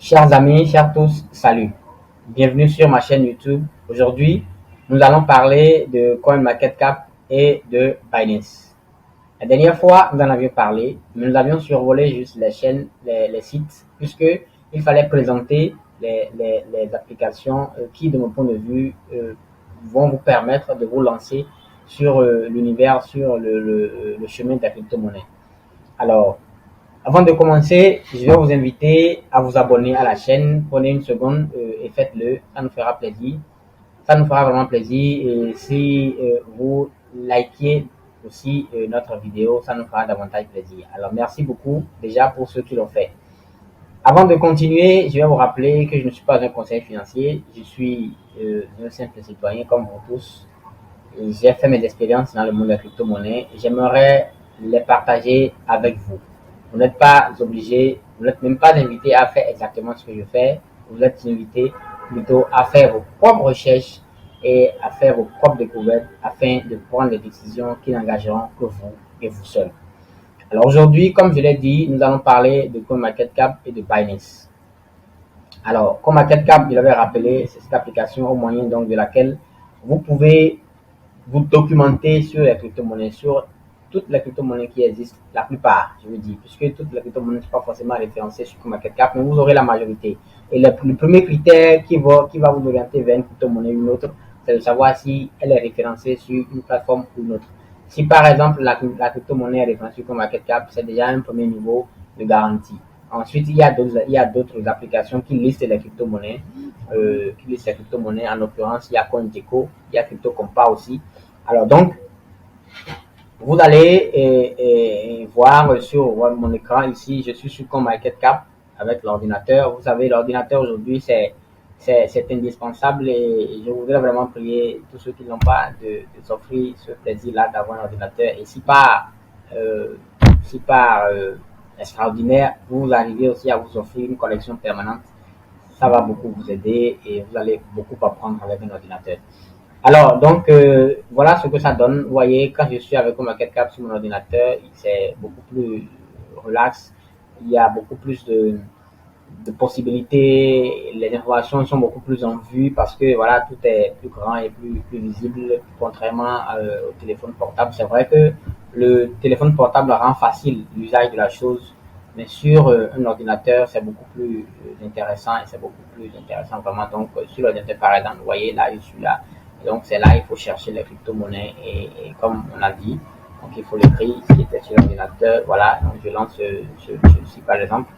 Chers amis, chers tous, salut. Bienvenue sur ma chaîne YouTube. Aujourd'hui, nous allons parler de CoinMarketCap et de Binance. La dernière fois, nous en avions parlé, mais nous avions survolé juste les chaînes, les sites, puisque il fallait présenter les applications qui, de mon point de vue, vont vous permettre de vous lancer sur l'univers, sur le chemin de la crypto-monnaie. Alors, avant de commencer, je vais vous inviter à vous abonner à la chaîne. Prenez une seconde et faites-le. Ça nous fera plaisir. Ça nous fera vraiment plaisir. Et si vous likez aussi notre vidéo, ça nous fera davantage plaisir. Alors, merci beaucoup déjà pour ceux qui l'ont fait. Avant de continuer, je vais vous rappeler que je ne suis pas un conseiller financier. Je suis un simple citoyen comme vous tous. J'ai fait mes expériences dans le monde de la crypto-monnaie. J'aimerais les partager avec vous. Vous n'êtes pas obligé, vous n'êtes même pas invité à faire exactement ce que je fais. Vous êtes invité plutôt à faire vos propres recherches et à faire vos propres découvertes afin de prendre des décisions qui n'engageront que vous et vous seul. Alors aujourd'hui, comme je l'ai dit, nous allons parler de CoinMarketCap et de Binance. Alors, CoinMarketCap, je l'avais rappelé, c'est cette application au moyen donc de laquelle vous pouvez vous documenter sur les crypto-monnaies, sur toutes les crypto-monnaies qui existent, la plupart, je veux dire, puisque toutes les crypto-monnaies ne sont pas forcément référencées sur CoinMarketCap, mais vous aurez la majorité. Et le premier critère qui va vous orienter vers une crypto-monnaie ou une autre, c'est de savoir si elle est référencée sur une plateforme ou une autre. Si par exemple la crypto-monnaie est référencée sur CoinMarketCap, c'est déjà un premier niveau de garantie. Ensuite, il y a d'autres applications qui listent les crypto-monnaies, En l'occurrence, il y a CoinGecko, il y a CryptoCompa aussi. Alors donc, vous allez voir sur mon écran ici, je suis sur CoinMarketCap avec l'ordinateur. Vous savez, l'ordinateur aujourd'hui, c'est indispensable et je voudrais vraiment prier tous ceux qui n'ont pas de s'offrir ce plaisir-là d'avoir un ordinateur. Et euh, si par extraordinaire, vous arrivez aussi à vous offrir une connexion permanente, ça va beaucoup vous aider et vous allez beaucoup apprendre avec un ordinateur. Alors, donc, voilà ce que ça donne. Vous voyez, quand je suis avec ma cap sur mon ordinateur, c'est beaucoup plus relax. Il y a beaucoup plus de possibilités. Les informations sont beaucoup plus en vue parce que, voilà, tout est plus grand et plus visible, contrairement au téléphone portable. C'est vrai que le téléphone portable rend facile l'usage de la chose, mais sur un ordinateur, c'est beaucoup plus intéressant et c'est beaucoup plus intéressant vraiment. Donc, sur l'ordinateur, par exemple, vous voyez, là, je suis là. Donc c'est là il faut chercher les crypto-monnaies et comme on a dit, donc il faut l'écrire qui était sur l'ordinateur. Voilà, donc je lance ceci par exemple.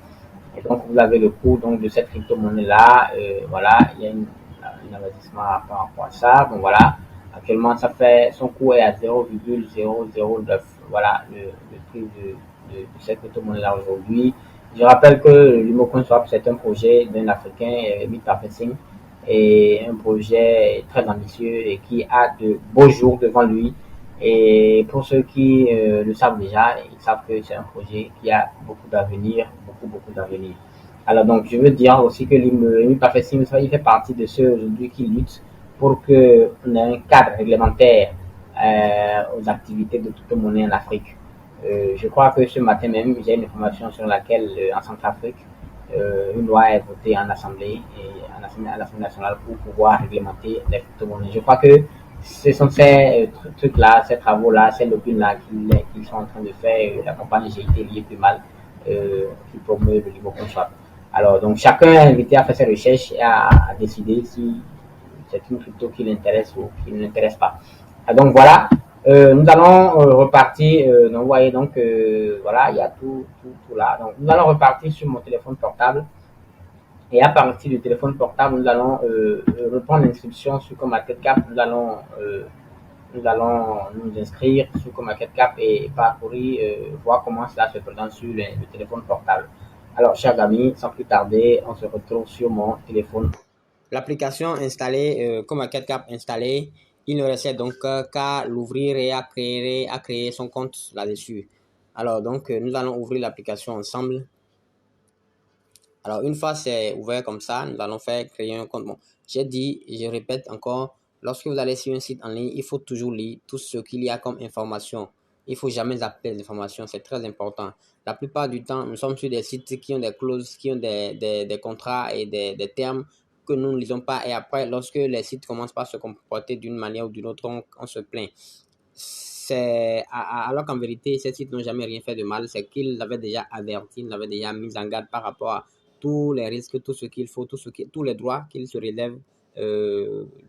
Et donc vous avez le cours donc de cette crypto-monnaie là. Voilà, il y a un investissement par rapport à ça. Donc voilà, actuellement ça fait son cours est à 0,009. Voilà le prix de cette crypto-monnaie là aujourd'hui. Je rappelle que l'ImoCoinSwap c'est un projet d'un Africain, Mitafé Singh, et un projet très ambitieux et qui a de beaux jours devant lui. Et pour ceux qui le savent déjà, ils savent que c'est un projet qui a beaucoup d'avenir, beaucoup d'avenir. Alors donc, je veux dire aussi que l'IMI Sim, il fait partie de ceux aujourd'hui qui luttent pour qu'on ait un cadre réglementaire aux activités de toute monnaie en Afrique. Je crois que ce matin même, j'ai une information sur laquelle, en Centrafrique, une loi est votée en Assemblée et à l'Assemblée nationale pour pouvoir réglementer les crypto-monnaies. Je crois que ce sont ces trucs-là, ces travaux-là, ces lobbies-là qui sont en train de faire la campagne J'ai été lié plus mal qui promeut le niveau conçoit. Alors, donc, chacun est invité à faire ses recherches et à décider si c'est une crypto qui l'intéresse ou qui ne l'intéresse pas. Donc, voilà. Nous allons repartir. Donc, vous voyez, donc, voilà, il y a tout là. Donc, nous allons repartir sur mon téléphone portable. Et à partir du téléphone portable, nous allons reprendre l'inscription sur CoinMarketCap. Nous allons nous inscrire sur CoinMarketCap et parcourir, voir comment cela se présente sur le téléphone portable. Alors, chers amis, sans plus tarder, on se retrouve sur mon téléphone. L'application installée, CoinMarketCap installée, il ne restait donc qu'à l'ouvrir et à créer son compte là-dessus. Alors, donc, nous allons ouvrir l'application ensemble. Alors, une fois c'est ouvert comme ça, nous allons faire créer un compte. Bon, j'ai dit, je répète encore, lorsque vous allez sur un site en ligne, il faut toujours lire tout ce qu'il y a comme information. Il faut jamais zapper les informations, c'est très important. La plupart du temps, nous sommes sur des sites qui ont des clauses, qui ont des contrats et des termes que nous ne lisons pas. Et après, lorsque les sites commencent par se comporter d'une manière ou d'une autre, on se plaint. Alors qu'en vérité, ces sites n'ont jamais rien fait de mal. C'est qu'ils l'avaient déjà averti, ils l'avaient déjà mis en garde par rapport à tous les risques, tout ce qu'il faut, tous les droits qu'ils se relèvent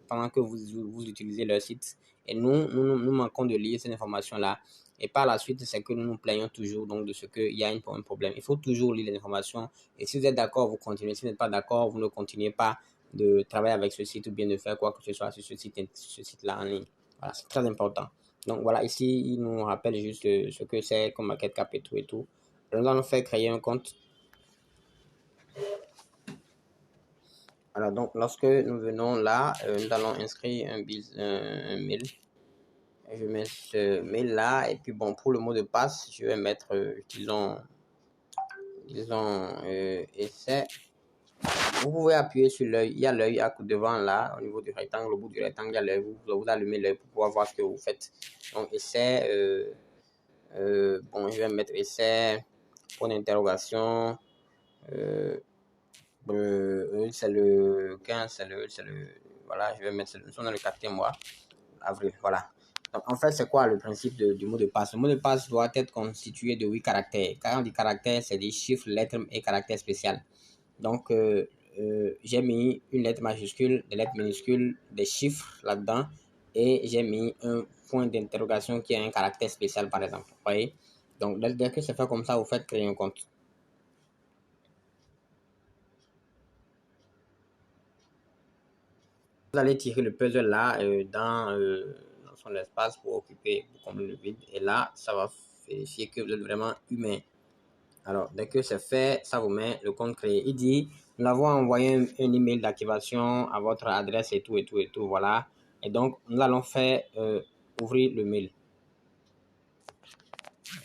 pendant que vous utilisez leur site. Et nous manquons de lire cette information-là. Et par la suite, c'est que nous nous plaignons toujours donc de ce qu'il y a un problème. Il faut toujours lire les informations. Et si vous êtes d'accord, vous continuez. Si vous n'êtes pas d'accord, vous ne continuez pas de travailler avec ce site ou bien de faire quoi que ce soit sur ce site-là en ligne. Voilà, c'est très important. Donc voilà, ici, il nous rappelle juste ce que c'est comme market cap et tout et tout. Nous allons faire créer un compte. Alors donc, lorsque nous venons là, nous allons inscrire un mail. Je mets ce mail là et puis bon, pour le mot de passe, je vais mettre, disons, essai. Vous pouvez appuyer sur l'œil. Il y a l'œil à devant là, au niveau du rectangle, au bout du rectangle, il y a l'œil. Vous allumez l'œil pour pouvoir voir ce que vous faites. Donc essai. Bon, je vais mettre essai, point d'interrogation. C'est le 15, voilà, je vais mettre, nous sommes dans le 4e mois, avril, voilà. Donc, en fait, c'est quoi le principe du mot de passe? Le mot de passe doit être constitué de 8 caractères. Quand on dit caractères, c'est des chiffres, lettres et caractères spéciaux. Donc, j'ai mis une lettre majuscule, des lettres minuscules, des chiffres là-dedans, et j'ai mis un point d'interrogation qui a un caractère spécial, par exemple. Vous voyez? Donc, dès que c'est fait comme ça, vous faites créer un compte. Vous allez tirer le puzzle là dans son espace pour combler le vide. Et là, ça va vérifier que vous êtes vraiment humain. Alors, dès que c'est fait, ça vous met le compte créé. Il dit, nous avons envoyé un email d'activation à votre adresse et tout, et tout, et tout, voilà. Et donc, nous allons faire ouvrir le mail.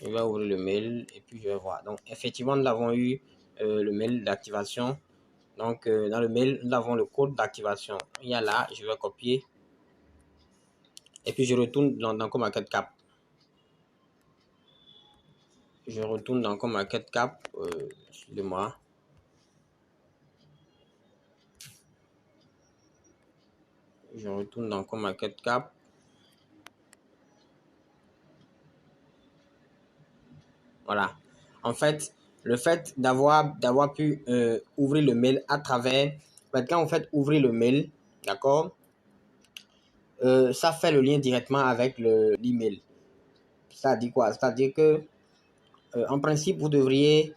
Je vais ouvrir le mail et puis je vais voir. Donc, effectivement, nous avons eu le mail d'activation. Donc, dans le mail, nous avons le code d'activation. Il y a là, je vais copier. Et puis, je retourne dans CoinMarketCap. Je retourne dans CoinMarketCap. Excusez-moi. Je retourne dans CoinMarketCap. Voilà. En fait, le fait d'avoir pu ouvrir le mail à travers... Quand vous faites ouvrir le mail, d'accord, ça fait le lien directement avec l'email. Ça dit quoi? C'est-à-dire que, en principe, vous devriez,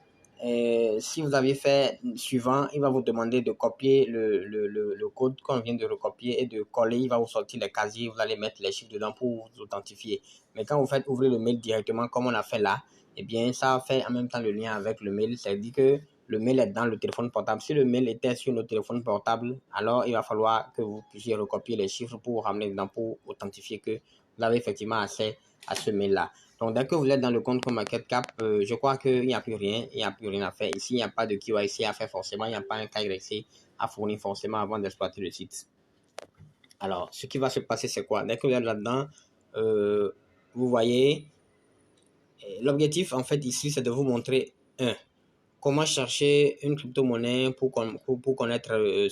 si vous avez fait suivant, il va vous demander de copier le code qu'on vient de recopier et de coller. Il va vous sortir les casiers, vous allez mettre les chiffres dedans pour vous authentifier. Mais quand vous faites ouvrir le mail directement, comme on a fait là, eh bien, ça fait en même temps le lien avec le mail. Ça dit que le mail est dans le téléphone portable. Si le mail était sur notre téléphone portable, alors il va falloir que vous puissiez recopier les chiffres pour vous ramener dedans, pour authentifier que vous avez effectivement accès à ce mail-là. Donc, dès que vous êtes dans le compte CoinMarketCap, je crois qu'il n'y a plus rien. Il n'y a plus rien à faire. Ici, il n'y a pas de KYC à faire forcément. Il n'y a pas un KYC à fournir forcément avant d'exploiter le site. Alors, ce qui va se passer, c'est quoi? Dès que vous êtes là-dedans, vous voyez, l'objectif, en fait, ici, c'est de vous montrer, comment chercher une crypto-monnaie pour connaître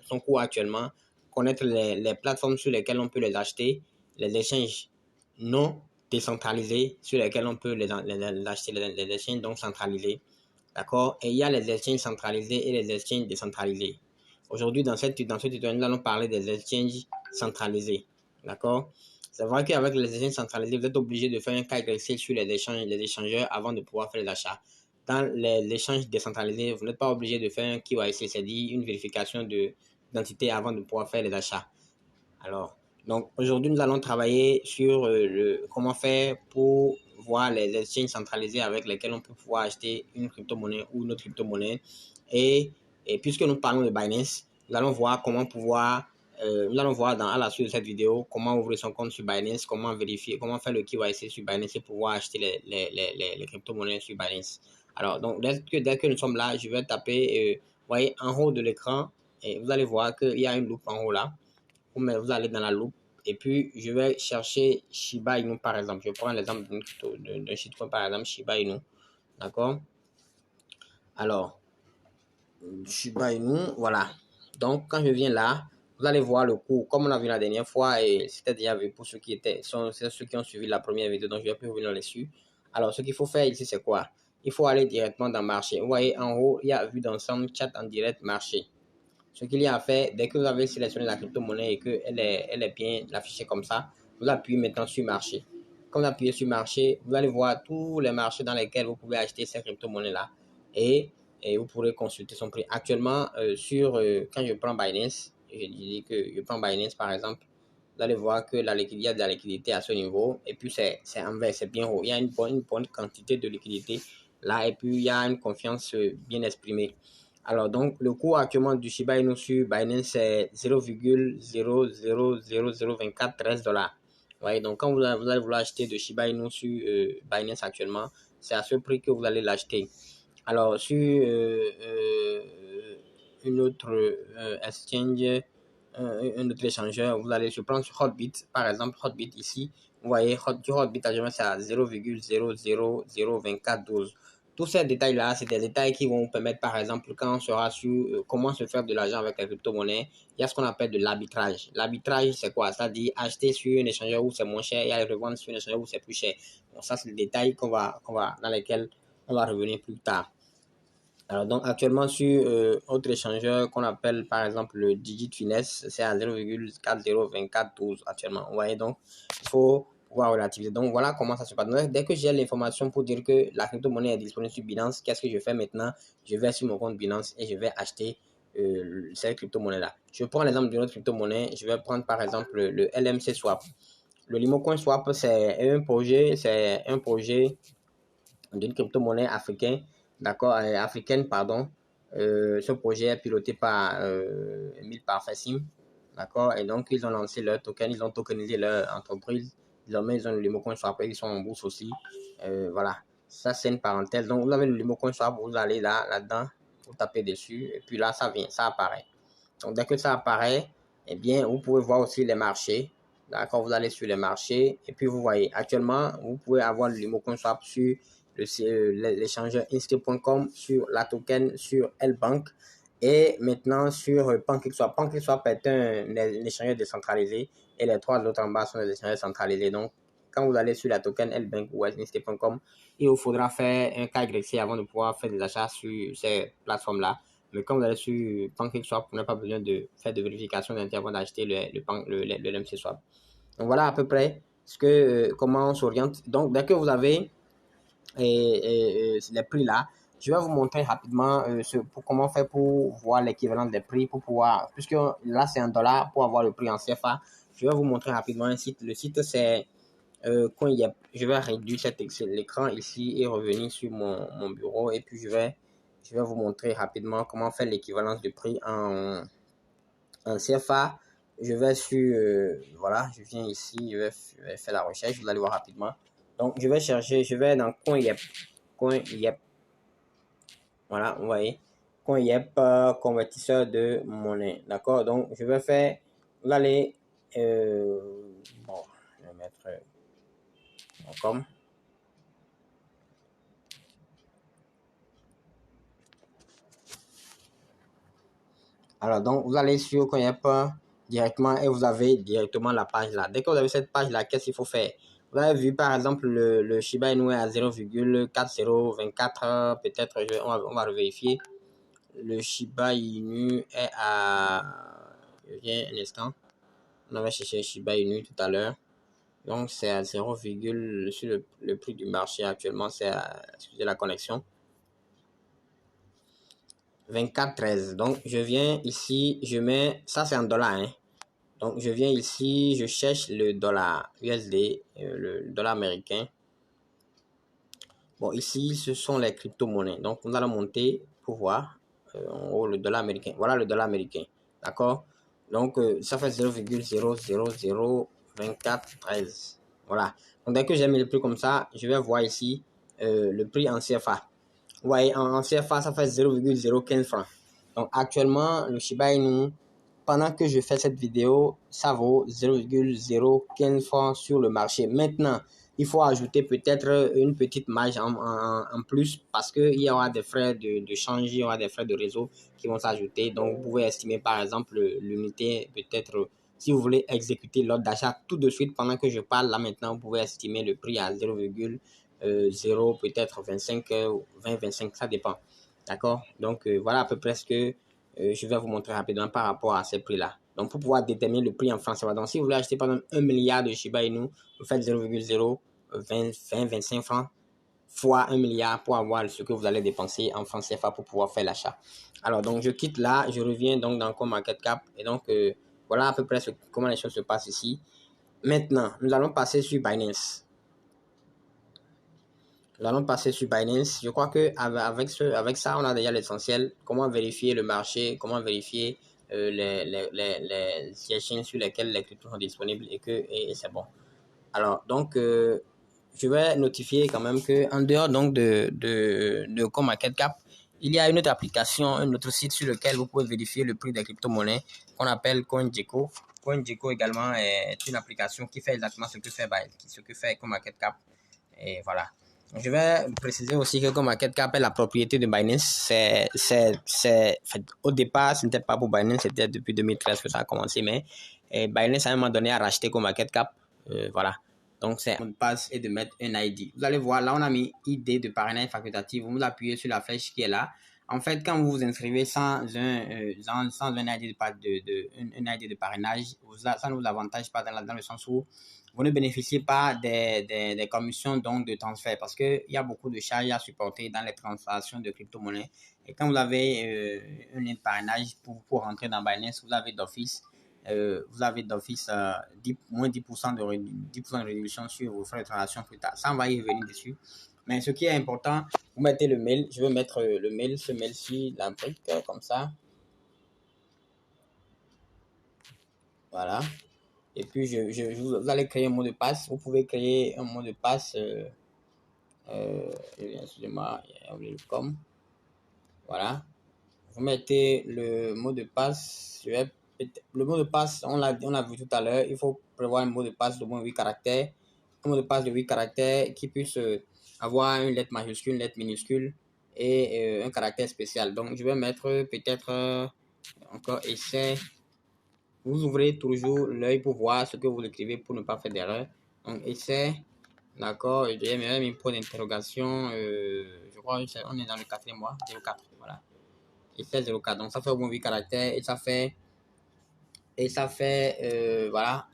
son coût actuellement, connaître les plateformes sur lesquelles on peut les acheter, les échanges non décentralisés sur lesquels on peut les acheter, les exchanges donc centralisés. D'accord? Et il y a les exchanges centralisés et les exchanges décentralisés. Aujourd'hui, dans ce tutoriel, nous allons parler des exchanges centralisés. D'accord? C'est vrai qu'avec les exchanges centralisés, vous êtes obligé de faire un KYC sur les échangeurs avant de pouvoir faire les achats. Dans les échanges décentralisés, vous n'êtes pas obligé de faire un KYC, c'est-à-dire une vérification d'identité avant de pouvoir faire les achats. Alors, donc aujourd'hui, nous allons travailler sur comment faire pour voir les exchanges centralisés avec lesquels on peut pouvoir acheter une crypto-monnaie ou une autre crypto-monnaie. Et puisque nous parlons de Binance, nous allons voir comment pouvoir, nous allons voir à la suite de cette vidéo comment ouvrir son compte sur Binance, comment vérifier, comment faire le KYC sur Binance et pouvoir acheter les crypto-monnaies sur Binance. Alors, donc, dès que nous sommes là, je vais taper, vous voyez, en haut de l'écran, et vous allez voir qu'il y a une loupe en haut là. Vous allez dans la loupe et puis je vais chercher Shiba Inu par exemple. Je prends l'exemple d'un shitcoin par exemple, Shiba Inu. D'accord? Alors, Shiba Inu, voilà. Donc, quand je viens là, vous allez voir le cours, comme on a vu la dernière fois, et c'était déjà vu pour ceux qui ceux qui ont suivi la première vidéo, donc je vais plus revenir dessus. Alors, ce qu'il faut faire ici, c'est quoi? Il faut aller directement dans marché. Vous voyez, en haut, il y a vue d'ensemble, chat en direct, marché. Ce qu'il y a à faire, dès que vous avez sélectionné la crypto-monnaie et qu'elle est bien affichée comme ça, vous appuyez maintenant sur marché. Quand vous appuyez sur marché, vous allez voir tous les marchés dans lesquels vous pouvez acheter ces crypto-monnaies-là et, vous pourrez consulter son prix. Actuellement, quand je prends Binance, je dis que je prends Binance par exemple, vous allez voir que il y a de la liquidité à ce niveau et puis c'est en vert, c'est bien haut. Il y a une bonne quantité de liquidité là et puis il y a une confiance bien exprimée. Alors, donc, le cours actuellement du Shiba Inu sur Binance, c'est 0,0002413 dollars. Ouais, donc, quand vous allez vouloir acheter de Shiba Inu sur Binance actuellement, c'est à ce prix que vous allez l'acheter. Alors, sur une autre exchange, un autre échangeur, vous allez se prendre sur Hotbit, par exemple, Hotbit ici, vous voyez, Hotbit actuellement, c'est à 0,0002412. Tous ces détails-là, c'est des détails qui vont vous permettre, par exemple, quand on sera sur comment se faire de l'argent avec les crypto-monnaies, il y a ce qu'on appelle de l'arbitrage. L'arbitrage, c'est quoi? C'est-à-dire acheter sur un échangeur où c'est moins cher et aller revendre sur un échangeur où c'est plus cher. Donc ça, c'est le détail dans lesquels on va revenir plus tard. Alors, donc, actuellement, sur autre échangeur qu'on appelle, par exemple, le Digit Finesse, c'est à 0,402412 actuellement. Vous voyez, donc, il faut pouvoir relativiser. Donc, voilà comment ça se passe. Donc, dès que j'ai l'information pour dire que la crypto-monnaie est disponible sur Binance, qu'est-ce que je fais maintenant? Je vais sur mon compte Binance et je vais acheter cette crypto-monnaie-là. Je prends l'exemple d'une autre crypto-monnaie. Je vais prendre, par exemple, le LMC Swap. Le Limocoin Swap, c'est un projet d'une crypto-monnaie africaine, pardon. Ce projet est piloté par Emile Parfait-Sim, d'accord. Et donc, ils ont lancé leur token, ils ont tokenisé leur entreprise. Désormais, ils ont le Limocoin Swap, ils sont en bourse aussi. Voilà, ça c'est une parenthèse. Donc, vous avez le Limocoin Swap, vous allez là-dedans, vous tapez dessus, et puis là, ça apparaît. Donc, dès que ça apparaît, eh bien, vous pouvez voir aussi les marchés. D'accord, vous allez sur les marchés et puis vous voyez, actuellement, vous pouvez avoir le Limocoin Swap sur l'échangeur Inscript.com, sur la token, sur L-Bank et maintenant sur PancakeSwap. PancakeSwap est un échangeur décentralisé et les trois autres en bas sont des échangeurs centralisés. Donc, quand vous allez sur la token L-Bank ou Inscript.com, il vous faudra faire un KYC avant de pouvoir faire des achats sur ces plateformes-là. Mais quand vous allez sur PancakeSwap, vous n'avez pas besoin de faire de vérification d'intérêt avant d'acheter le LMC Swap. Donc voilà à peu près comment on s'oriente. Donc dès que vous avez les prix là, je vais vous montrer rapidement comment faire pour voir l'équivalent des prix, pour pouvoir, puisque là c'est en dollars, pour avoir le prix en CFA. Je vais vous montrer rapidement un site. Le site c'est CoinYep. Je vais réduire l'écran ici et revenir sur mon bureau et puis je vais vous montrer rapidement comment faire l'équivalence de prix en CFA. Je vais sur, voilà, je viens ici, je vais faire la recherche, vous allez voir rapidement. Donc, je vais dans CoinYep. CoinYep. Voilà, vous voyez. CoinYep, convertisseur de monnaie. D'accord? Donc, je vais faire, vous allez, bon, je vais mettre comme. Alors, donc, vous allez sur CoinYep directement et vous avez directement la page là. Dès que vous avez cette page là, qu'est-ce qu'il faut faire? Vous avez vu par exemple le Shiba Inu est à 0,4024, peut-être on va revérifier. Le Shiba Inu est à, je viens un instant, on avait cherché Shiba Inu tout à l'heure. Donc c'est à 0, sur le prix du marché actuellement, c'est à, excusez la connexion, 24,13. Donc je viens ici, je mets, ça c'est en dollars, hein. Donc, je viens ici, je cherche le dollar USD, le dollar américain. Bon, ici, ce sont les crypto-monnaies. Donc, nous allons monter pour voir en haut le dollar américain. Voilà le dollar américain. D'accord? Donc, ça fait 0,0002413. Voilà. Donc, dès que j'ai mis le prix comme ça, je vais voir ici le prix en CFA. Vous voyez, en CFA, ça fait 0,015 francs. Donc, actuellement, le Shiba Inu pendant que je fais cette vidéo, ça vaut 0,015 francs sur le marché. Maintenant, il faut ajouter peut-être une petite marge en plus parce qu'il y aura des frais de change, il y aura des frais de réseau qui vont s'ajouter. Donc, vous pouvez estimer par exemple l'unité peut-être, si vous voulez exécuter l'ordre d'achat tout de suite pendant que je parle là maintenant, vous pouvez estimer le prix à 0,0 peut-être 25, 20, 25, ça dépend. D'accord? Donc, voilà à peu près ce que je vais vous montrer rapidement par rapport à ces prix-là. Donc, pour pouvoir déterminer le prix en francs CFA. Donc, si vous voulez acheter par exemple 1 milliard de Shiba Inu, vous faites 0,020, 25 francs fois 1 milliard pour avoir ce que vous allez dépenser en francs CFA pour pouvoir faire l'achat. Alors, donc, je quitte là, je reviens donc dans CoinMarketCap. Et donc, voilà à peu près comment les choses se passent ici. Maintenant, nous allons passer sur Binance. Nous allons passer sur Binance. Je crois que avec ça, on a déjà l'essentiel. Comment vérifier le marché, comment vérifier les exchanges sur lesquels les cryptos sont disponibles et c'est bon. Alors, donc, je vais notifier quand même que en dehors donc de CoinMarketCap, il y a une autre application, un autre site sur lequel vous pouvez vérifier le prix des crypto-monnaies qu'on appelle CoinGecko. CoinGecko également est une application qui fait exactement ce que fait CoinMarketCap. Et voilà. Je vais préciser aussi que CoinMarketCap est la propriété de Binance. Au départ, ce n'était pas pour Binance, c'était depuis 2013 que ça a commencé, mais Binance à un moment donné a racheté CoinMarketCap. Voilà. Donc, c'est un mot de passe et de mettre un ID. Vous allez voir, là, on a mis ID de parrainage facultatif. Vous appuyez sur la flèche qui est là. En fait, quand vous vous inscrivez sans un ID un ID de parrainage, ça ne vous avantage pas dans le sens où vous ne bénéficiez pas des commissions donc de transfert parce qu'il y a beaucoup de charges à supporter dans les transactions de crypto-monnaies. Et quand vous avez un lien de parrainage pour rentrer dans Binance, vous avez d'office moins 10% de réduction sur vos frais de transaction plus tard. Ça, on va y revenir dessus. Mais ce qui est important, vous mettez le mail. Je vais mettre le mail, ce mail-ci, la brique, comme ça. Voilà. Et puis, vous allez créer un mot de passe. Vous pouvez créer un mot de passe. Excusez-moi, il y a oublié le com. Voilà. Vous mettez le mot de passe. Le mot de passe, on l'a vu tout à l'heure. Il faut prévoir un mot de passe de moins 8 caractères. Un mot de passe de 8 caractères qui puisse avoir une lettre majuscule, une lettre minuscule et un caractère spécial. Donc, je vais mettre peut-être encore essai. Vous ouvrez toujours l'œil pour voir ce que vous écrivez pour ne pas faire d'erreur. Donc, essai. D'accord. J'ai même un point d'interrogation. Je crois qu'on est dans le 4e mois. 04. Voilà. Essai 04. Donc, ça fait au moins 8 caractères et ça fait voilà,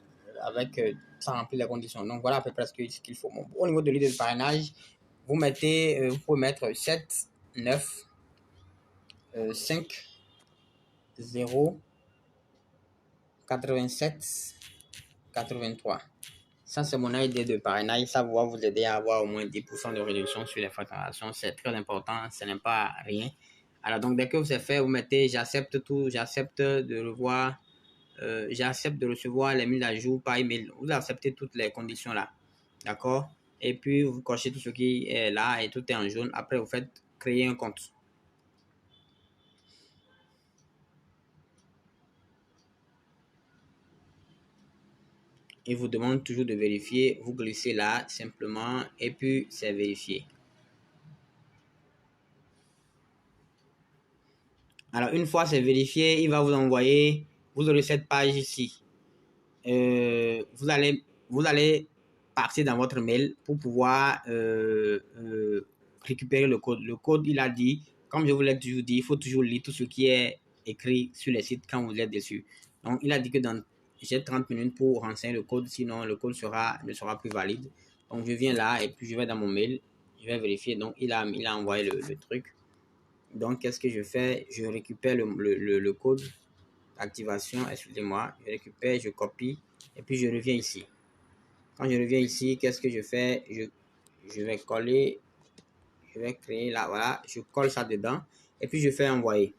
avec ça remplit les conditions. Donc, voilà à peu près ce qu'il faut. Bon, au niveau de l'idée de parrainage, vous pouvez mettre 7, 9, 5, 0, 87, 83. Ça, c'est mon idée de parrainage. Ça va vous aider à avoir au moins 10% de réduction sur les facturations. C'est très important. Ce n'est pas rien. Alors, donc, dès que c'est fait, vous mettez j'accepte tout. J'accepte de revoir. J'accepte de recevoir les mises à jour par email. Vous acceptez toutes les conditions là. D'accord? Et puis, vous cochez tout ce qui est là et tout est en jaune. Après, vous faites créer un compte. Il vous demande toujours de vérifier. Vous glissez là simplement et puis c'est vérifié. Alors, une fois c'est vérifié, il va vous envoyer, vous aurez cette page ici. Vous allez partir dans votre mail pour pouvoir récupérer le code. Le code, il a dit, comme je vous l'ai toujours dit, il faut toujours lire tout ce qui est écrit sur les sites quand vous êtes dessus. Donc, il a dit que j'ai 30 minutes pour renseigner le code, sinon le code ne sera plus valide. Donc, je viens là et puis je vais dans mon mail, je vais vérifier. Donc, il a envoyé le truc. Donc, qu'est-ce que je fais? Je récupère le code d'activation, excusez-moi. Je récupère, je copie et puis je reviens ici. Quand je reviens ici, qu'est-ce que je fais? Je vais coller, je vais créer là, voilà. Je colle ça dedans et puis je fais envoyer.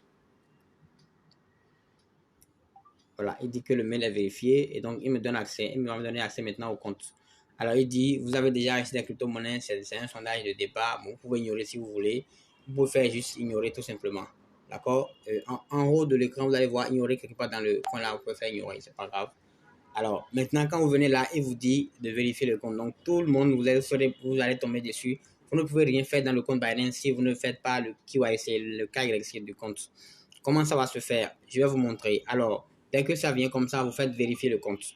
Voilà, il dit que le mail est vérifié et donc il me donne accès. Il va me donner accès maintenant au compte. Alors, il dit, vous avez déjà acheté des crypto-monnaies, c'est un sondage de départ. Bon, vous pouvez ignorer si vous voulez. Vous pouvez faire juste ignorer tout simplement. D'accord? En haut de l'écran, vous allez voir ignorer quelque part dans le coin là, vous pouvez faire ignorer, c'est pas grave. Alors, maintenant, quand vous venez là, il vous dit de vérifier le compte. Donc, tout le monde, vous allez tomber dessus. Vous ne pouvez rien faire dans le compte Binance si vous ne faites pas le KYC, le KYC du compte. Comment ça va se faire? Je vais vous montrer. Alors, dès que ça vient comme ça, vous faites vérifier le compte.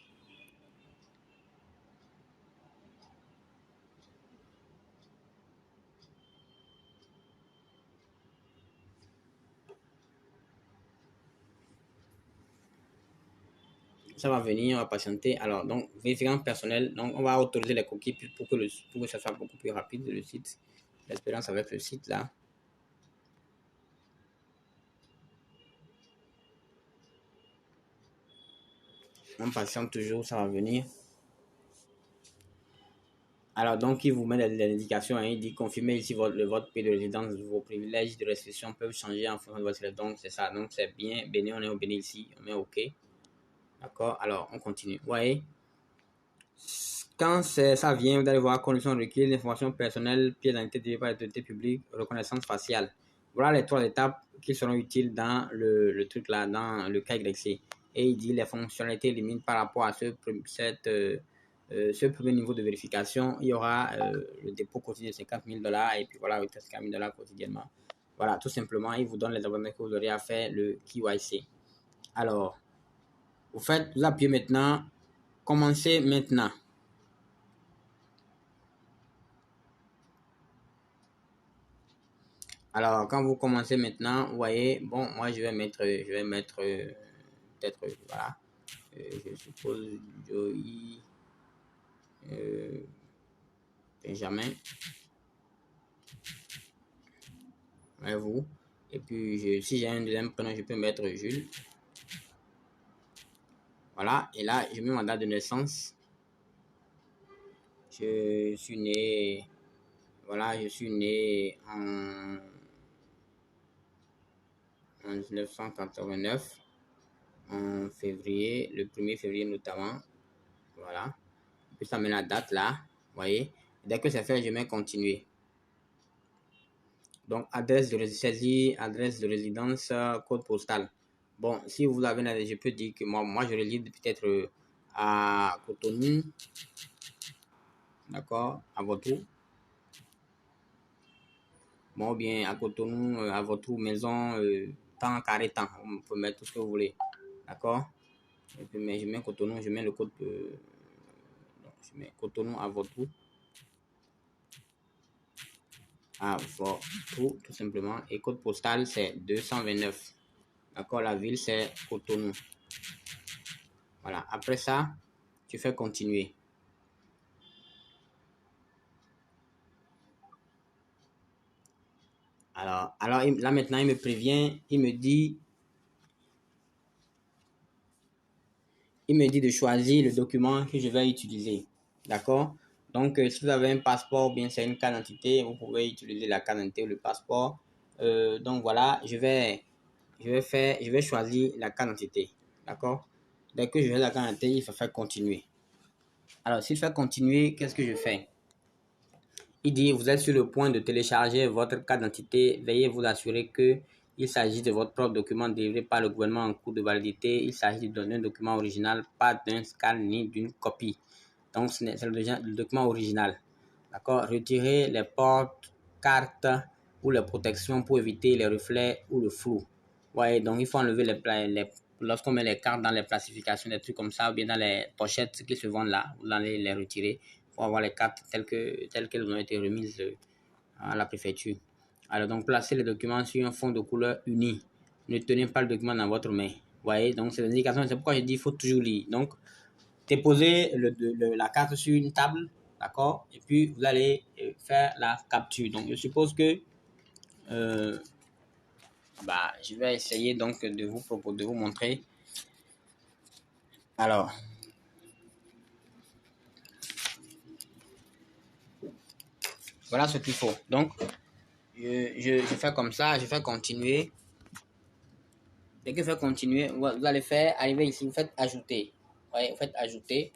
Ça va venir, on va patienter. Alors, donc, vérification personnelle. Donc, on va autoriser les cookies pour que ça soit beaucoup plus rapide, le site. L'expérience avec le site, là. On patiente toujours, ça va venir. Alors, donc, il vous met les indications, hein, il dit confirmez ici votre pays de résidence, vos privilèges de restriction peuvent changer en fonction de votre résidence. Donc, c'est ça. Donc, c'est bien. Bénin, on est au Bénin ici. On met OK. D'accord. Alors, on continue. Vous voyez, quand ça vient, vous allez voir conditions requises, informations personnelles, pièce d'identité délivrée par l'autorité publique, reconnaissance faciale. Voilà les 3 étapes qui seront utiles dans le truc là, dans le cas XC. Et il dit les fonctionnalités limites par rapport à ce premier niveau de vérification. Il y aura le dépôt quotidien de 50 000 dollars et puis voilà, 50 000 dollars quotidiennement. Voilà, tout simplement, il vous donne les abonnements que vous aurez à faire le KYC. Alors, vous appuyez maintenant, commencez maintenant. Alors, quand vous commencez maintenant, vous voyez, bon, moi, je vais mettre peut-être, voilà, je suppose Joey Benjamin, ouais, vous. Et puis, si j'ai un deuxième prénom, je peux mettre Jules. Voilà, et là, je mets ma date de naissance. Je suis né, voilà, je suis né en 1989, en février, le 1er février notamment. Voilà. Puis ça met la date là, vous voyez. Dès que c'est fait, je mets continuer. Donc, adresse de résidence, code postal. Bon, si vous avez, je peux dire que moi je réside peut-être à Cotonou, d'accord, à Votrou. Bon, bien à Cotonou, à Votrou, maison, temps, carré, temps. On peut mettre tout ce que vous voulez, d'accord. Et puis, mais je mets Cotonou, je mets le code, je mets Cotonou à Votrou. À Votrou, tout simplement. Et code postal, c'est 229. D'accord, la ville, c'est Cotonou. Voilà, après ça, tu fais continuer. Alors là maintenant, il me prévient, il me dit de choisir le document que je vais utiliser. D'accord? Donc, si vous avez un passeport ou bien c'est une carte d'identité, vous pouvez utiliser la carte d'identité ou le passeport. Donc voilà, je vais choisir la carte d'identité. D'accord? Dès que je vais la carte d'identité, il faut faire continuer. Alors, s'il fait continuer, qu'est-ce que je fais? Il dit, vous êtes sur le point de télécharger votre carte d'identité. Veuillez vous assurer que il s'agit de votre propre document délivré par le gouvernement en cours de validité. Il s'agit d'un document original, pas d'un scan ni d'une copie. Donc, c'est le document original. D'accord? Retirez les portes, cartes ou les protections pour éviter les reflets ou le flou. Ouais, donc il faut enlever lorsqu'on met les cartes dans les classifications, des trucs comme ça, ou bien dans les pochettes qui se vendent là, vous allez les retirer pour avoir les cartes telles qu'elles ont été remises à la préfecture. Alors, donc, placez les documents sur un fond de couleur uni. Ne tenez pas le document dans votre main. Vous voyez, donc c'est l'indication, c'est pourquoi je dis qu'il faut toujours lire. Donc, déposez la carte sur une table, d'accord, et puis vous allez faire la capture. Donc, je suppose que je vais essayer donc de vous montrer. Alors, voilà ce qu'il faut. Donc, je fais comme ça, je fais continuer. Dès que je fais continuer, vous allez faire, arriver ici, vous faites ajouter. Ouais, vous faites ajouter.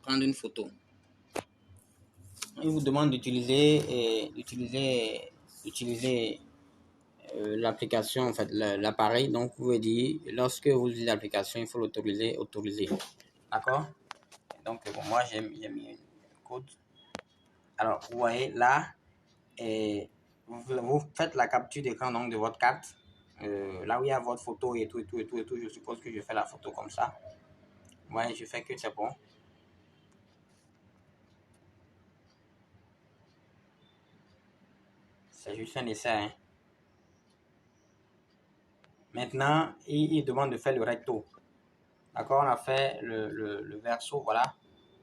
Prendre une photo. il vous demande d'utiliser l'application, en fait, l'appareil. Donc, vous pouvez dire, lorsque vous utilisez l'application, il faut l'autoriser, autoriser. D'accord? Donc, bon, moi, j'ai mis un code. Alors, vous voyez là, et vous faites la capture d'écran donc de votre carte. Là où il y a votre photo et tout, je suppose que je fais la photo comme ça. Ouais, je fais que c'est bon. C'est juste un essai. Hein. Maintenant, il demande de faire le recto. D'accord, on a fait le verso, voilà.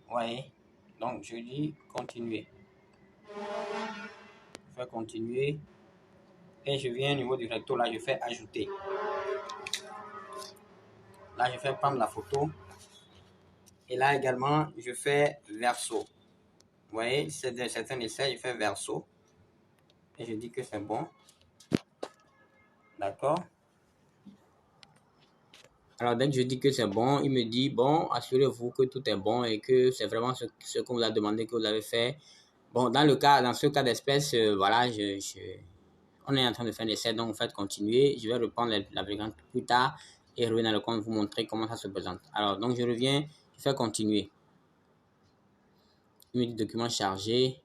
Vous voyez. Donc, je dis continuer. Je fais continuer. Et je viens au niveau du recto, là, je fais ajouter. Là, je fais prendre la photo. Et là également, je fais verso. Vous voyez, c'est un essai, je fais verso. Et je dis que c'est bon. D'accord. Alors, dès que je dis que c'est bon, il me dit, bon, assurez-vous que tout est bon et que c'est vraiment ce qu'on vous a demandé que vous avez fait. Bon, dans ce cas d'espèce, voilà, on est en train de faire l'essai, donc vous faites continuer. Je vais reprendre l'application plus tard et revenir dans le compte vous montrer comment ça se présente. Alors, donc je reviens, je fais continuer. Il me dit document chargé.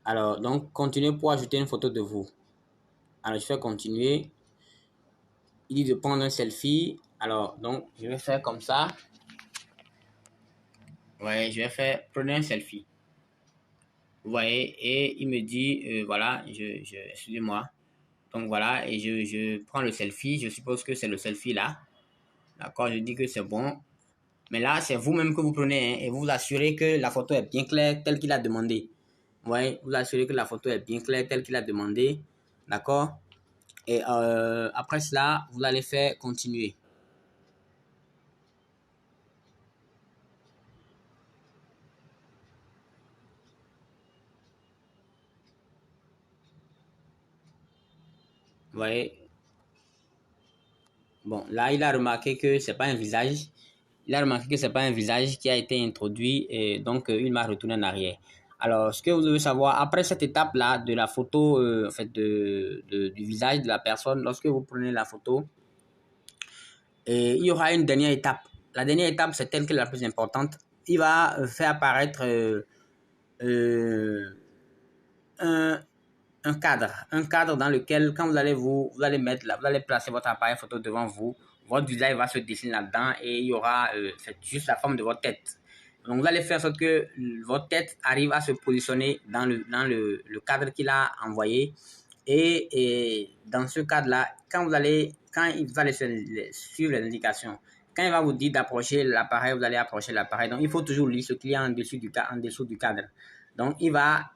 Alors, donc, continuez pour ajouter une photo de vous. Alors, je fais continuer. Il dit de prendre un selfie. Alors, donc, je vais faire comme ça. Ouais, je vais faire, prenez un selfie. Vous voyez, et il me dit, voilà, excusez-moi. Donc, voilà, et je prends le selfie. Je suppose que c'est le selfie là. D'accord, je dis que c'est bon. Mais là, c'est vous-même que vous prenez, hein, et vous vous assurez que la photo est bien claire, telle qu'il a demandé. Vous voyez, vous assurez que la photo est bien claire, telle qu'il a demandé. D'accord? Et après cela, vous allez faire continuer. Vous voyez? Bon, là, il a remarqué que c'est pas un visage. Il a remarqué que c'est pas un visage qui a été introduit et donc il m'a retourné en arrière. Alors, ce que vous devez savoir, après cette étape-là de la photo, en fait, du visage de la personne, lorsque vous prenez la photo, il y aura une dernière étape. La dernière étape, c'est elle qui est la plus importante. Il va faire apparaître un, un cadre dans lequel, quand vous allez mettre là, vous allez placer votre appareil photo devant vous, votre visage va se dessiner là-dedans et il y aura juste la forme de votre tête. Donc, vous allez faire en sorte que votre tête arrive à se positionner dans le cadre qu'il a envoyé. Et dans ce cadre-là, quand vous allez suivre les indications, quand il va vous dire d'approcher l'appareil, vous allez approcher l'appareil. Donc, il faut toujours lire ce qu'il y a en dessous du cadre. Donc, il va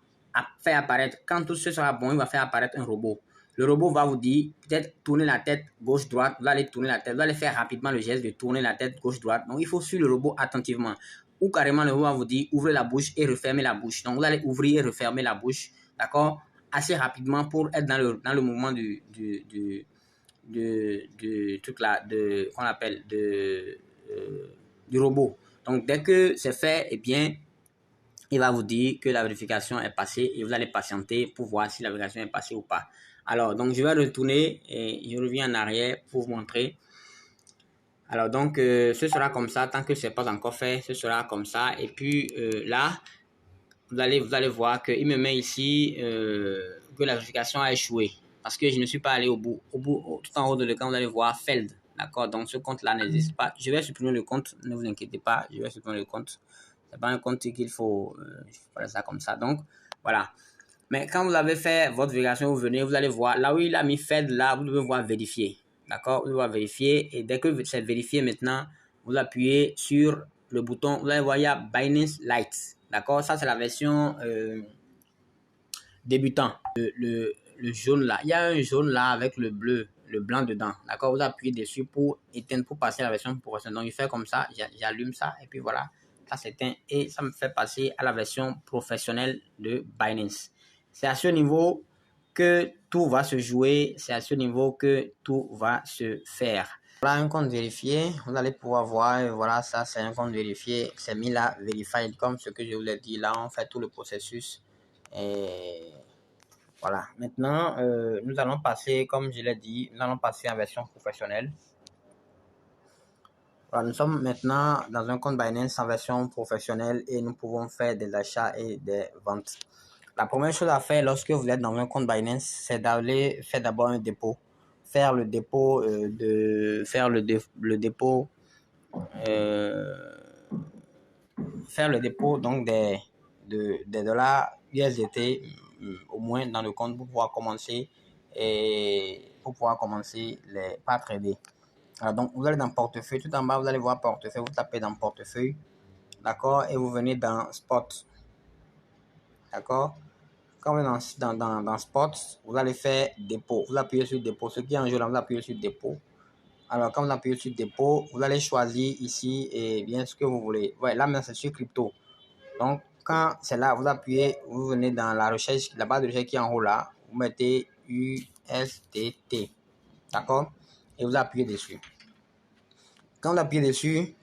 faire apparaître, quand tout ce sera bon, il va faire apparaître un robot. Le robot va vous dire, peut-être tourner la tête gauche-droite, vous allez tourner la tête, vous allez faire rapidement le geste de tourner la tête gauche-droite. Donc, il faut suivre le robot attentivement. Ou carrément, le robot va vous dire, ouvrez la bouche et refermez la bouche. Donc, vous allez ouvrir et refermer la bouche, d'accord, assez rapidement pour être dans le mouvement du truc là, qu'on appelle du robot. Donc, dès que c'est fait, eh bien, il va vous dire que la vérification est passée et vous allez patienter pour voir si la vérification est passée ou pas. Alors, donc, je vais retourner et je reviens en arrière pour vous montrer. Alors, donc, ce sera comme ça. Tant que ce n'est pas encore fait, ce sera comme ça. Et puis, là, vous allez voir qu'il me met ici que la vérification a échoué. Parce que je ne suis pas allé au bout. Tout en haut de l'écran, vous allez voir Failed. D'accord? Donc, ce compte-là n'existe pas. Je vais supprimer le compte. Ne vous inquiétez pas. Je vais supprimer le compte. C'est pas un compte qu'il faut faire ça comme ça. Donc, voilà. Mais quand vous avez fait votre vérification, vous venez, vous allez voir. Là où il a mis Failed, là, vous devez voir vérifier. D'accord? Vous devez voir vérifier. Et dès que c'est vérifié maintenant, vous appuyez sur le bouton. Vous allez voir, il y a Binance Lite. D'accord? Ça, c'est la version débutant. Le jaune là. Il y a un jaune là avec le bleu, le blanc dedans. D'accord? Vous appuyez dessus pour éteindre, pour passer à la version professionnelle. Donc, il fait comme ça. J'allume ça. Et puis voilà. Ça s'éteint. Et ça me fait passer à la version professionnelle de Binance. C'est à ce niveau que tout va se jouer. C'est à ce niveau que tout va se faire. Voilà un compte vérifié. Vous allez pouvoir voir, voilà, ça c'est un compte vérifié. C'est mis là, verified, comme ce que je vous l'ai dit. Là, on fait tout le processus. Et voilà. Maintenant, nous allons passer, comme je l'ai dit, nous allons passer en version professionnelle. Voilà, nous sommes maintenant dans un compte Binance en version professionnelle et nous pouvons faire des achats et des ventes. La première chose à faire lorsque vous êtes dans un compte Binance, c'est d'aller faire d'abord un dépôt. Faire le dépôt faire le dépôt donc des dollars USDT au moins dans le compte pour pouvoir commencer par trader. Alors donc vous allez dans portefeuille, tout en bas vous allez voir portefeuille, vous tapez dans portefeuille, d'accord, et vous venez dans spot, d'accord. Quand vous êtes dans spot, vous allez faire dépôt, vous appuyez sur dépôt, ce qui est en jeu là, vous appuyez sur dépôt. Alors quand vous appuyez sur dépôt, vous allez choisir ici et bien ce que vous voulez. Ouais, là maintenant c'est sur crypto. Donc, quand c'est là, vous appuyez, vous venez dans la recherche, la barre de recherche qui est en haut là, vous mettez USDT, d'accord? Et vous appuyez dessus. Quand vous appuyez dessus,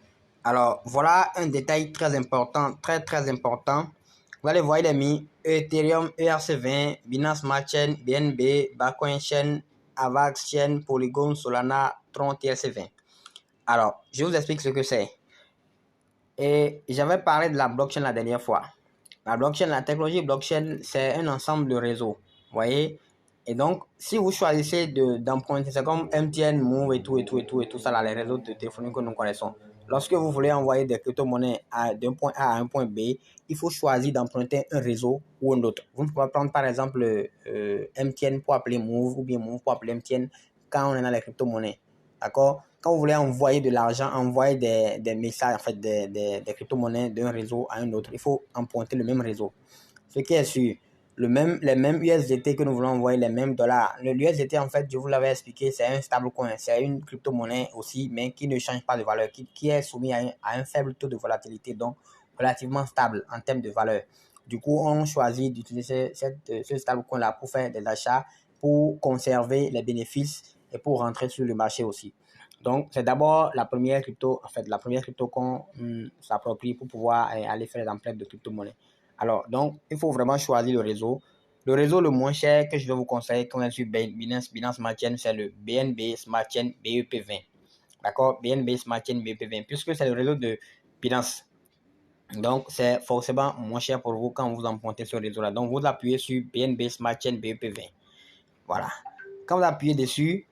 alors voilà un détail très important, très important. Vous allez voir, il est mis Ethereum ERC20, Binance Smart Chain, BNB, Bitcoin Chain, Avax Chain, Polygon, Solana, Tron TRC20. Alors, je vous explique ce que c'est. Et j'avais parlé de la blockchain la dernière fois. La blockchain, la technologie blockchain, c'est un ensemble de réseaux. Vous voyez? Et donc, si vous choisissez d'emprunter, c'est comme MTN, Move et tout ça, là, les réseaux de téléphonie que nous connaissons. Lorsque vous voulez envoyer des crypto-monnaies d'un point A à un point B, il faut choisir d'emprunter un réseau ou un autre. Vous ne pouvez pas prendre par exemple MTN pour appeler Move ou bien Move pour appeler MTN quand on est dans les crypto-monnaies. D'accord? Quand vous voulez envoyer de l'argent, envoyer des messages, en fait, des crypto-monnaies d'un réseau à un autre, il faut emprunter le même réseau. Ce qui est sûr, les mêmes USDT que nous voulons envoyer, les mêmes dollars. Le USDT, en fait, je vous l'avais expliqué, c'est un stablecoin, c'est une crypto-monnaie aussi, mais qui ne change pas de valeur, qui est soumis à un faible taux de volatilité, donc relativement stable en termes de valeur. Du coup, on choisit d'utiliser ce stablecoin-là pour faire des achats, pour conserver les bénéfices et pour rentrer sur le marché aussi. Donc, c'est d'abord la première crypto qu'on s'approprie pour pouvoir aller faire les emprunts de crypto-monnaie. Alors, donc, il faut vraiment choisir le réseau. Le réseau le moins cher que je vais vous conseiller quand on est sur Binance Smart Chain, c'est le BNB Smart Chain BEP20. D'accord? BNB Smart Chain BEP20, puisque c'est le réseau de Binance. Donc, c'est forcément moins cher pour vous quand vous empruntez ce réseau-là. Donc, vous appuyez sur BNB Smart Chain BEP20. Voilà. Quand vous appuyez dessus,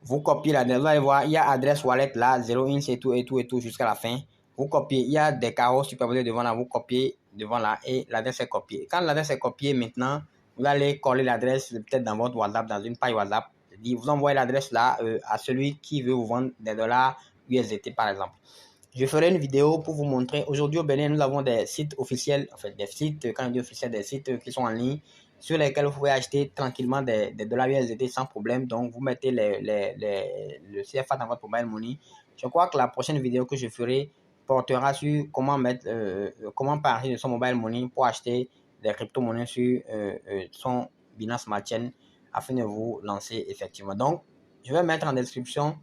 vous copiez l'adresse. Vous allez voir, il y a adresse wallet là, 01, c'est tout et tout jusqu'à la fin. Vous copiez, il y a des carreaux superposés devant là, vous copiez devant là et l'adresse est copiée. Quand l'adresse est copiée, maintenant, vous allez coller l'adresse peut-être dans votre WhatsApp, dans une page WhatsApp. Vous envoyez l'adresse là à celui qui veut vous vendre des dollars USDT par exemple. Je ferai une vidéo pour vous montrer. Aujourd'hui au Bénin, nous avons des sites officiels, en fait des sites, quand je dis officiels, des sites qui sont en ligne, sur lesquels vous pouvez acheter tranquillement des dollars USDT sans problème. Donc, vous mettez le CFA dans votre mobile money. Je crois que la prochaine vidéo que je ferai portera sur comment partir de son mobile money pour acheter des crypto-monnaies sur son Binance Smart Chain afin de vous lancer effectivement. Donc, je vais mettre en description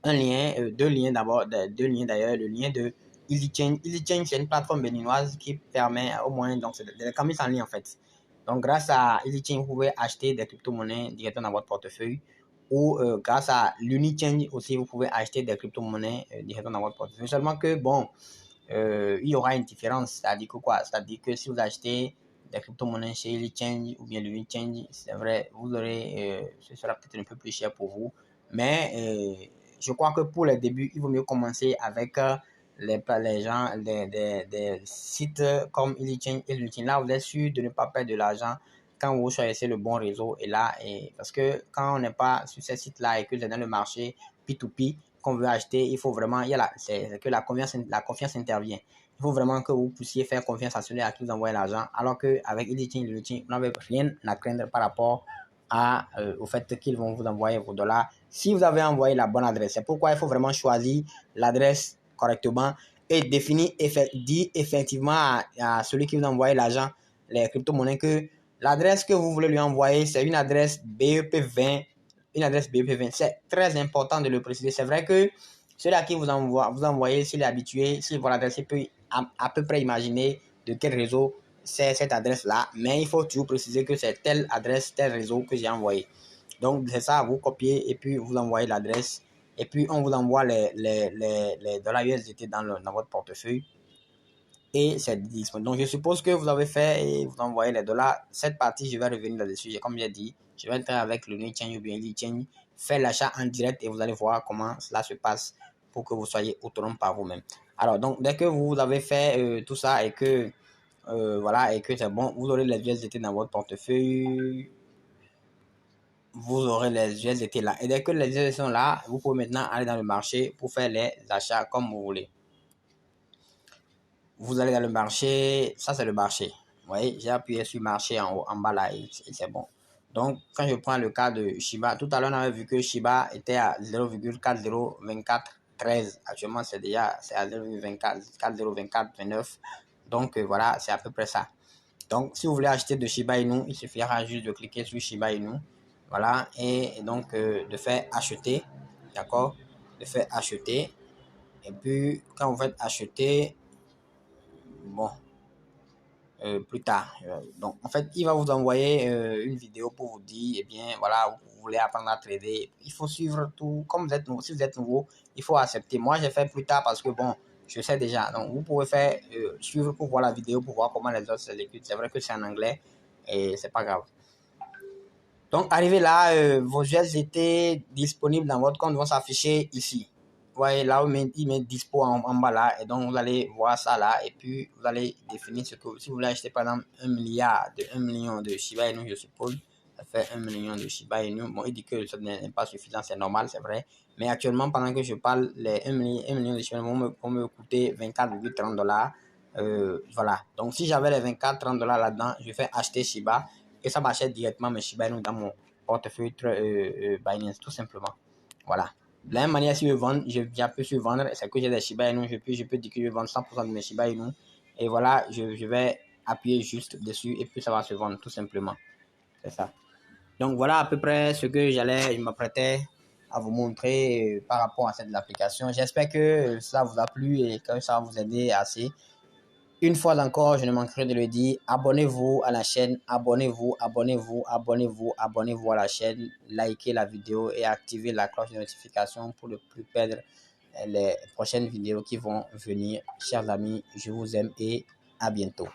un lien, deux liens d'abord, deux liens d'ailleurs, le lien de EasyChange. EasyChange, c'est une plateforme béninoise qui permet au moins, donc c'est des commerces en ligne en fait. Donc grâce à EasyChange, vous pouvez acheter des crypto-monnaies directement dans votre portefeuille ou grâce à l'UniChange aussi, vous pouvez acheter des crypto-monnaies directement dans votre portefeuille. Seulement que bon, il y aura une différence, c'est-à-dire que quoi? C'est-à-dire que si vous achetez des crypto-monnaies chez EasyChange ou bien l'UniChange, c'est vrai, vous aurez, ce sera peut-être un peu plus cher pour vous, mais je crois que pour les débuts, il vaut mieux commencer avec les gens, des sites comme EasyChange et LinkedIn. Là, vous êtes sûr de ne pas perdre de l'argent quand vous choisissez le bon réseau. Et là, parce que quand on n'est pas sur ces sites-là et que vous êtes dans le marché P2P qu'on veut acheter, il faut vraiment, c'est que la confiance intervient. Il faut vraiment que vous puissiez faire confiance à celui à qui vous envoyez l'argent, alors qu'avec EasyChange et LinkedIn, vous n'avez rien à craindre par rapport au fait qu'ils vont vous envoyer vos dollars si vous avez envoyé la bonne adresse. C'est pourquoi il faut vraiment choisir l'adresse correctement et dire effectivement à celui qui vous envoie l'argent, les crypto-monnaies, que l'adresse que vous voulez lui envoyer, c'est une adresse BEP20 une adresse BEP20. C'est très important de le préciser. C'est vrai que celui à qui vous envoyez, s'il est habitué, s'il voit l'adresse, il peut à peu près imaginer de quel réseau c'est cette adresse-là. Mais il faut toujours préciser que c'est telle adresse, tel réseau que j'ai envoyé. Donc, c'est ça, vous copiez et puis vous envoyez l'adresse. Et puis, on vous envoie les dollars USDT dans votre portefeuille. Et c'est disponible. Donc, je suppose que vous avez fait et vous envoyez les dollars. Cette partie, je vais revenir là-dessus. Comme j'ai dit, je vais entrer avec le Chain ou bien l'e-chain, faire l'achat en direct et vous allez voir comment cela se passe pour que vous soyez autonome par vous-même. Alors, donc, dès que vous avez fait tout ça et que voilà, et que c'est bon, vous aurez les USDT dans votre portefeuille. Vous aurez les USDT là. Et dès que les USDT sont là, vous pouvez maintenant aller dans le marché pour faire les achats comme vous voulez. Vous allez dans le marché, ça c'est le marché. Vous voyez, j'ai appuyé sur marché en haut, en bas là, et c'est bon. Donc, quand je prends le cas de Shiba, tout à l'heure on avait vu que Shiba était à 0,402413. Actuellement, c'est à 0,402429. Donc, voilà, c'est à peu près ça. Donc, si vous voulez acheter de Shiba Inu, il suffira juste de cliquer sur Shiba Inu. Voilà, et donc de faire acheter. D'accord? De faire acheter. Et puis, quand vous faites acheter, bon, plus tard. Donc, en fait, il va vous envoyer une vidéo pour vous dire, eh bien, voilà, vous voulez apprendre à trader. Il faut suivre tout. Comme vous êtes nouveau, si vous êtes nouveau, il faut accepter. Moi, j'ai fait plus tard parce que, bon, je sais déjà. Donc, vous pouvez faire suivre pour voir la vidéo, pour voir comment les autres s'exécutent. C'est vrai que c'est en anglais et c'est pas grave. Donc, arrivé là, vos USDT disponibles dans votre compte vont s'afficher ici. Vous voyez, là, il met dispo en bas là. Et donc, vous allez voir ça là. Et puis, vous allez définir ce que, si vous voulez acheter par exemple 1 million de Shiba Inu, je suppose, ça fait 1 million de Shiba Inu. Bon, il dit que ça n'est pas suffisant, c'est normal, c'est vrai. Mais actuellement, pendant que je parle, les 1 million de Shiba Inu vont me coûter 24,30 $. Voilà. Donc, si j'avais les 24,30 $ là-dedans, je fais acheter Shiba et ça m'achète directement mes Shiba Inu dans mon portefeuille Binance, tout simplement. Voilà. De la même manière, si je vends, je peux sur vendre, c'est que j'ai des Shiba Inu, je peux dire que je vends 100% de mes Shiba Inu. Et voilà, je vais appuyer juste dessus et puis ça va se vendre, tout simplement. C'est ça. Donc voilà à peu près ce que je m'apprêtais à vous montrer par rapport à cette application. J'espère que ça vous a plu et que ça va vous aider assez. Une fois encore, je ne manquerai de le dire, abonnez-vous à la chaîne, abonnez-vous à la chaîne, likez la vidéo et activez la cloche de notification pour ne plus perdre les prochaines vidéos qui vont venir. Chers amis, je vous aime et à bientôt.